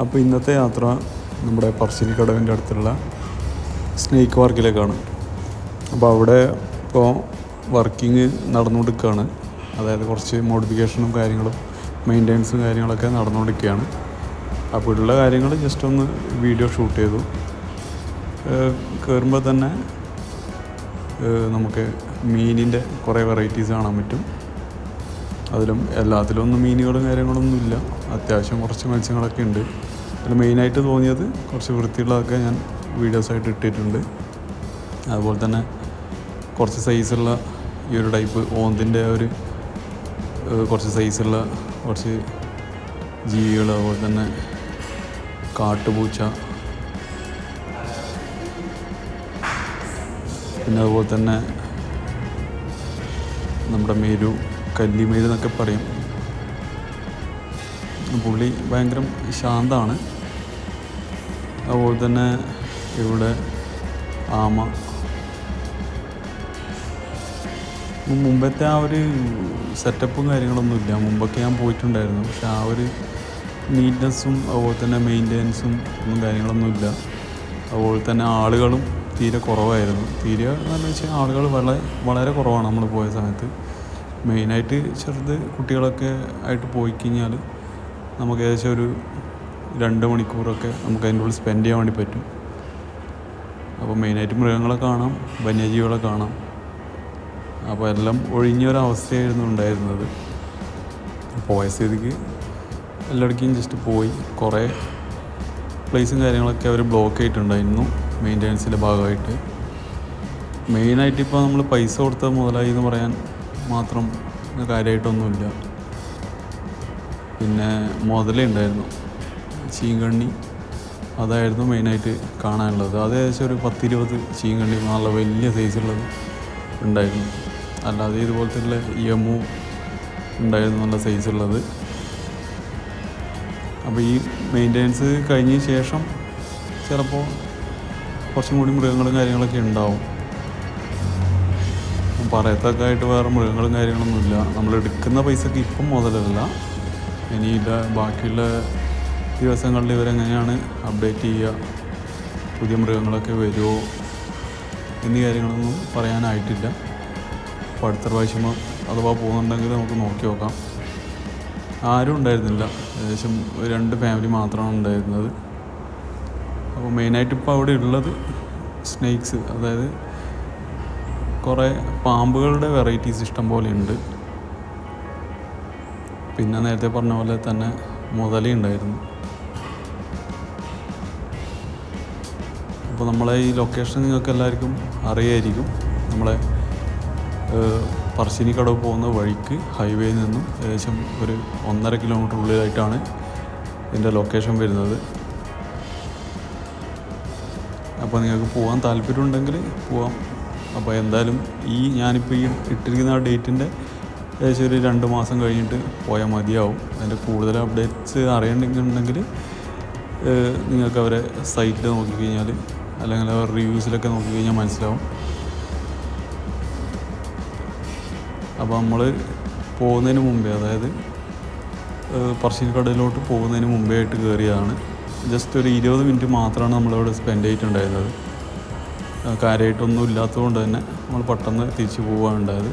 അപ്പോൾ ഇന്നത്തെ യാത്ര നമ്മുടെ പറശ്ശിനിക്കടവിൻ്റെ അടുത്തുള്ള സ്നേക്ക് പാർക്കിലേക്കാണ്. അപ്പോൾ അവിടെ ഇപ്പോൾ വർക്കിംഗ് നടന്നുകൊണ്ടിരിക്കുകയാണ്. അതായത് കുറച്ച് മോഡിഫിക്കേഷനും കാര്യങ്ങളും മെയിൻ്റെനൻസും കാര്യങ്ങളൊക്കെ നടന്നുകൊണ്ടിരിക്കുകയാണ്. അപ്പോൾ ഉള്ള കാര്യങ്ങൾ ജസ്റ്റ് ഒന്ന് വീഡിയോ ഷൂട്ട് ചെയ്തു. കയറുമ്പോൾ തന്നെ നമുക്ക് മീനിൻ്റെ കുറേ വെറൈറ്റീസ് കാണാൻ പറ്റും. എല്ലാത്തിലൊന്നും മീനുകളും കാര്യങ്ങളൊന്നും ഇല്ല. അത്യാവശ്യം കുറച്ച് മത്സ്യങ്ങളൊക്കെ ഉണ്ട്. അതിൽ മെയിനായിട്ട് തോന്നിയത് കുറച്ച് വൃത്തിയുള്ളതൊക്കെ ഞാൻ വീഡിയോസായിട്ട് ഇട്ടിട്ടുണ്ട്. അതുപോലെ തന്നെ കുറച്ച് സൈസുള്ള ഈ ഒരു ടൈപ്പ് ഓന്തിൻ്റെ കുറച്ച് സൈസുള്ള കുറച്ച് ജീവികൾ, അതുപോലെ തന്നെ കാട്ടുപൂച്ച, പിന്നെ അതുപോലെ തന്നെ നമ്മുടെ മേരു, കല്ലിമേരു എന്നൊക്കെ പറയും. പുള്ളി ഭയങ്കര ശാന്തമാണ്. അതുപോലെ തന്നെ ഇവിടെ ആമ. മുമ്പത്തെ ആ ഒരു സെറ്റപ്പും കാര്യങ്ങളൊന്നുമില്ല. മുമ്പൊക്കെ ഞാൻ പോയിട്ടുണ്ടായിരുന്നു, പക്ഷെ ആ ഒരു നീറ്റ്നെസ്സും അതുപോലെ തന്നെ മെയിൻ്റെനൻസും ഒന്നും കാര്യങ്ങളൊന്നുമില്ല. അതുപോലെ തന്നെ ആളുകളും തീരെ കുറവായിരുന്നു. തീരെ എന്ന് വെച്ചാൽ ആളുകൾ വളരെ കുറവാണ് നമ്മൾ പോയ സമയത്ത്. മെയിനായിട്ട് ചെറുത് കുട്ടികളൊക്കെ ആയിട്ട് പോയി കഴിഞ്ഞാൽ നമുക്ക് ഏകദേശം ഒരു 2 മണിക്കൂറൊക്കെ നമുക്ക് അതിൻ്റെ ഉള്ളിൽ സ്പെൻഡ് ചെയ്യാൻ വേണ്ടി പറ്റും. അപ്പോൾ മെയിനായിട്ട് മൃഗങ്ങളെ കാണാം, വന്യജീവികളെ കാണാം. അപ്പോൾ എല്ലാം ഒഴിഞ്ഞൊരവസ്ഥയായിരുന്നു ഉണ്ടായിരുന്നത്. പോയ സ്ഥിതിക്ക് എല്ലായിടക്കും ജസ്റ്റ് പോയി. കുറേ പ്ലേസും കാര്യങ്ങളൊക്കെ അവർ ബ്ലോക്ക് ചെയ്തിട്ടുണ്ടായിരുന്നു മെയിൻ്റെനൻസിൻ്റെ ഭാഗമായിട്ട്. മെയിനായിട്ട് ഇപ്പോൾ നമ്മൾ പൈസ കൊടുത്ത മുതലായി എന്ന് പറയാൻ മാത്രം കാര്യമായിട്ടൊന്നുമില്ല. പിന്നെ മുതലുണ്ടായിരുന്നു, ചീങ്കണ്ണി, അതായിരുന്നു മെയിനായിട്ട് കാണാനുള്ളത്. അത് ഏകദേശം ഒരു 10-20 ചീങ്കണ്ണി നല്ല വലിയ സൈസുള്ളത് ഉണ്ടായിരുന്നു. അല്ലാതെ ഇതുപോലത്തെ യമു ഉണ്ടായിരുന്നു, നല്ല സൈസുള്ളത്. അപ്പോൾ ഈ മെയിൻ്റെനൻസ് കഴിഞ്ഞ ശേഷം ചിലപ്പോൾ കുറച്ചും കൂടി മൃഗങ്ങളും കാര്യങ്ങളൊക്കെ ഉണ്ടാവും. പറയത്തൊക്കെ ആയിട്ട് വേറെ മൃഗങ്ങളും കാര്യങ്ങളൊന്നുമില്ല. നമ്മൾ എടുക്കുന്ന പൈസക്ക് ഇപ്പം മുതലല്ല. ഇനിയില്ല ബാക്കിയുള്ള ദിവസങ്ങളിൽ ഇവരെങ്ങനെയാണ് അപ്ഡേറ്റ് ചെയ്യുക, പുതിയ മൃഗങ്ങളൊക്കെ വരുമോ എന്നീ കാര്യങ്ങളൊന്നും പറയാനായിട്ടില്ല. അപ്പോൾ അടുത്ത പ്രാവശ്യം അഥവാ പോകുന്നുണ്ടെങ്കിൽ നമുക്ക് നോക്കി നോക്കാം. ആരും ഉണ്ടായിരുന്നില്ല, ഏകദേശം 2 ഫാമിലി മാത്രമാണ് ഉണ്ടായിരുന്നത്. അപ്പോൾ മെയിനായിട്ട് ഇപ്പോൾ അവിടെ ഉള്ളത് സ്നേക്സ്, അതായത് കുറേ പാമ്പുകളുടെ വെറൈറ്റീസ് ഇഷ്ടം പോലെ ഉണ്ട്. പിന്നെ നേരത്തെ പറഞ്ഞ പോലെ തന്നെ മുതല ഉണ്ടായിരുന്നു. അപ്പോൾ നമ്മളെ ഈ ലൊക്കേഷൻ നിങ്ങൾക്ക് എല്ലാവർക്കും അറിയായിരിക്കും. നമ്മളെ പറശ്ശിനിക്കടവ് പോകുന്ന വഴിക്ക് ഹൈവേയിൽ നിന്നും ഏകദേശം ഒരു 1.5 കിലോമീറ്റർ ഉള്ളിലായിട്ടാണ് ഇതിൻ്റെ ലൊക്കേഷൻ വരുന്നത്. അപ്പോൾ നിങ്ങൾക്ക് പോകാൻ താല്പര്യമുണ്ടെങ്കിൽ പോവാം. അപ്പോൾ എന്തായാലും ഞാനിപ്പോൾ ഈ ഇട്ടിരിക്കുന്ന ആ ഡേറ്റിൻ്റെ ഏകദേശം ഒരു 2 മാസം കഴിഞ്ഞിട്ട് പോയാൽ മതിയാവും. അതിൻ്റെ കൂടുതൽ അപ്ഡേറ്റ്സ് അറിയണമെന്നുണ്ടെങ്കിൽ നിങ്ങൾക്ക് അവരെ സൈറ്റിൽ നോക്കിക്കഴിഞ്ഞാൽ, അല്ലെങ്കിൽ അവർ റിവ്യൂസിലൊക്കെ നോക്കിക്കഴിഞ്ഞാൽ മനസ്സിലാവും. അപ്പോൾ നമ്മൾ പോകുന്നതിന് മുമ്പേ, അതായത് പറശ്ശിനിക്കടവിലോട്ട് പോകുന്നതിന് മുമ്പേ ആയിട്ട് കയറിയതാണ്. ജസ്റ്റ് ഒരു 20 മിനിറ്റ് മാത്രമാണ് നമ്മളിവിടെ സ്പെൻഡ് ചെയ്തിട്ടുണ്ടായിരുന്നത്. കാര്യമായിട്ടൊന്നും ഇല്ലാത്തതുകൊണ്ട് തന്നെ നമ്മൾ പെട്ടെന്ന് തിരിച്ചു പോവുകയാണ് ഉണ്ടായത്.